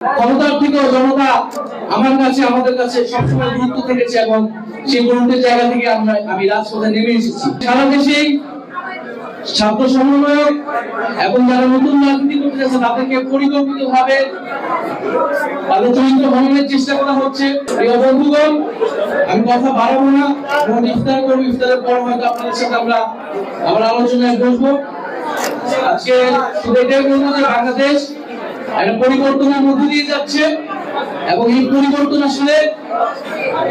ক্ষমতার থেকেও জনতা আমার কাছে আমাদের কাছে সবসময় গুরুত্ব থেকেছে এবং সেই গুরুত্বের জায়গা থেকে আমি রাজপথে নেমে এসেছি। সারা দেশেই ছাত্র সমন্বয়ক এবং যারা নতুন রাজনীতি করতে যাচ্ছে তাদেরকে পরিকল্পিতভাবে তাদের চরিত্র ভঙ্গের চেষ্টা করা হচ্ছে। প্রিয় বন্ধুগণ, আমি কথা বাড়াবো না, ইফতার করবো, ইফতারের পর হয়তো আপনাদের সাথে আমরা আবার আলোচনায় বসবো। আজকে শুধু এটাই বলবো যে বাংলাদেশ একটা পরিবর্তনের মধ্যে দিয়ে যাচ্ছে এবং এই পরিবর্তন আসলে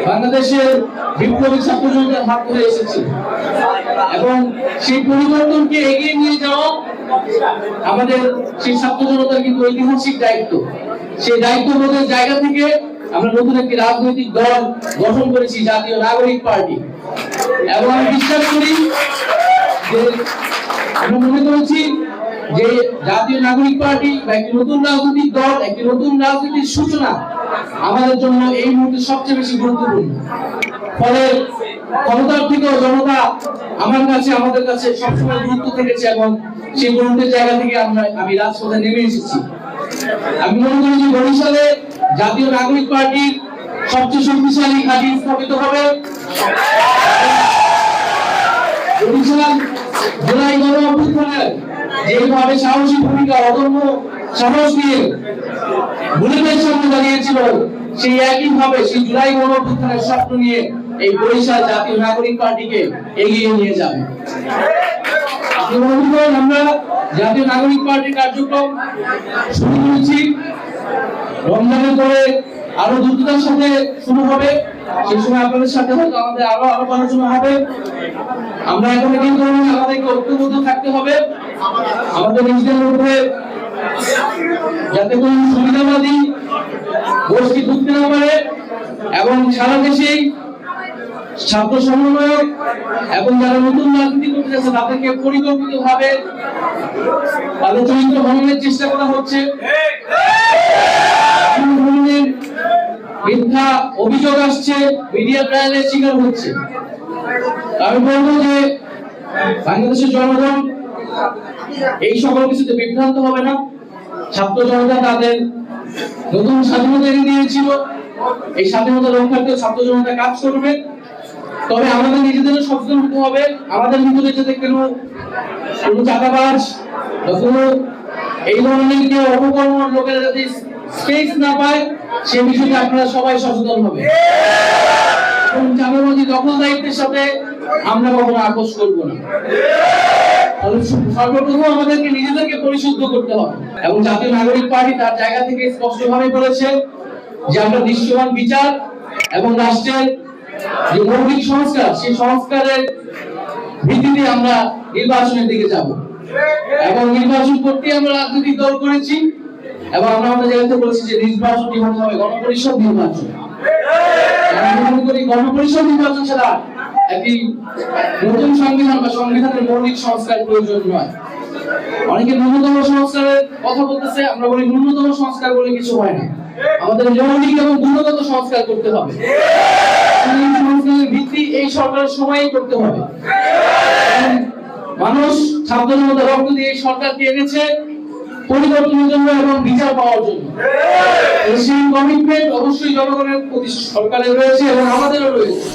বাংলাদেশের বিপ্লবী ছাত্র জনতার হাত ধরে এসেছে এবং সেই পরিবর্তনকে এগিয়ে নিয়ে যাওয়া আমাদের সেই ছাত্র জনতার কিন্তু ঐতিহাসিক দায়িত্ব। সেই দায়িত্ববোধের জায়গা থেকে আমরা নতুন একটি রাজনৈতিক দল গঠন করেছি, জাতীয় নাগরিক পার্টি। এবং আমি বিশ্বাস করি যে আমরা মনে করেছি যে জাতীয় নাগরিক পার্টি বা একটি নতুন রাজনৈতিক দল, একটি নতুন রাজনীতির সূচনা আমাদের জন্য এই মুহূর্তে সবচেয়ে বেশি গুরুত্বপূর্ণ। ফলে ক্ষমতার থেকেও জনতা আমার কাছে আমাদের কাছে সবসময় গুরুত্ব থেকেছে এবং সেই গুরুত্বের জায়গা থেকে আমি রাজপথে নেমে এসেছি। আমি মনে করি যে বরিশালে জাতীয় নাগরিক পার্টির সবচেয়ে শক্তিশালী ঘাঁটি স্থাপিত হবে। বরিশাল জুলাই গণঅভ্যুত্থানের যেভাবে সাহসী ভূমিকা, অদম্য সাহস নিয়ে বুলেটের সামনে দাঁড়িয়েছিল, সেই একই ভাবে সেই জুলাই গণঅভ্যুত্থানের স্বপ্ন নিয়ে এই বরিশাল জাতীয় নাগরিক পার্টিকে এগিয়ে নিয়ে যাবে। আমরা জাতীয় নাগরিক পার্টির কার্যক্রম শুরু করেছি। রমজানের পরে আরো দ্রুততার সাথে শুরু হবে, সেই সময় আপনাদের সাথে হয়তো আমাদের আরো আলোচনা হবে। আমরা এখন কিন্তু আমাদেরকে ঐক্যবদ্ধ থাকতে হবে, আমাদের নিজেদের মধ্যে যাতে কোন সুবিধাবাদী গোষ্ঠী ঢুকতে না পারে এবং সারা দেশেই ছাত্র সমন্বয়ক এবং যারা নতুন রাজনীতি করতে যাচ্ছে তাদেরকে পরিকল্পিতভাবে তাদের চরিত্র ভঙ্গের চেষ্টা করা হচ্ছে। মিথ্যা অভিযোগ আসছে, মিডিয়া ট্রায়ালের শিকার হচ্ছে। আমি বলবো যে বাংলাদেশের জনগণ এই সকল কিছুতে বিভ্রান্ত হবে না। ছাত্র জনতা তাদের নতুন স্বাধীনতা এনে দিয়েছিল, এই স্বাধীনতা রক্ষার্থে ছাত্র জনতা কাজ করবে। তবে আমাদের নিজেদের সচেতন হতে হবে, আমাদের ভিতরে যাতে কোনো চাঁদাবাজ বা কোনো এই ধরনের কেউ অপকর্ম লোকেরা যাতে স্পেস না পায়, সে বিষয়ে আপনারা সবাই সচেতন হবে। চাঁদাবাজি দখলদারিত্বের সাথে আমরা কখনো আপোষ করবো না। সর্বপ্রথম আমাদেরকে নিজেদেরকে পরিশুদ্ধ করতে হবে এবং জাতীয় নাগরিক পার্টি তার জায়গা থেকে স্পষ্টভাবে বলেছে যে আমরা দৃশ্যমান বিচার এবং রাষ্ট্রের যে মৌলিক সংস্কার, সেই সংস্কারের ভিত্তিতে আমরা নির্বাচনের দিকে যাব এবং নির্বাচন করতে আমরা রাজনৈতিক দল করেছি এবং আমরা আমাদের জায়গাতে বলেছি যে নির্বাচনটি হতে হবে গণপরিষদ নির্বাচন। গণপরিষদ নির্বাচন ছাড়া একটি নতুন সংবিধান বা সংবিধানের মৌলিক সংস্কার প্রয়োজন নয়। অনেকে ন্যূনতম সংস্কারের কথা বলতেছে, আমরা বলি ন্যূনতম সংস্কার বলে কিছু হয় না, আমাদের মৌলিক এবং গুণগত সংস্কার করতে হবে। সংস্কারের ভিত্তি এই সরকারের সময়ই করতে হবে। মানুষ ছাত্র জনতা রক্ত দিয়ে এই সরকারকে এনেছে পরিবর্তনের জন্য এবং বিচার পাওয়ার জন্য। সেই কমিটমেন্ট অবশ্যই জনগণের প্রতি সরকারের রয়েছে এবং আমাদেরও রয়েছে।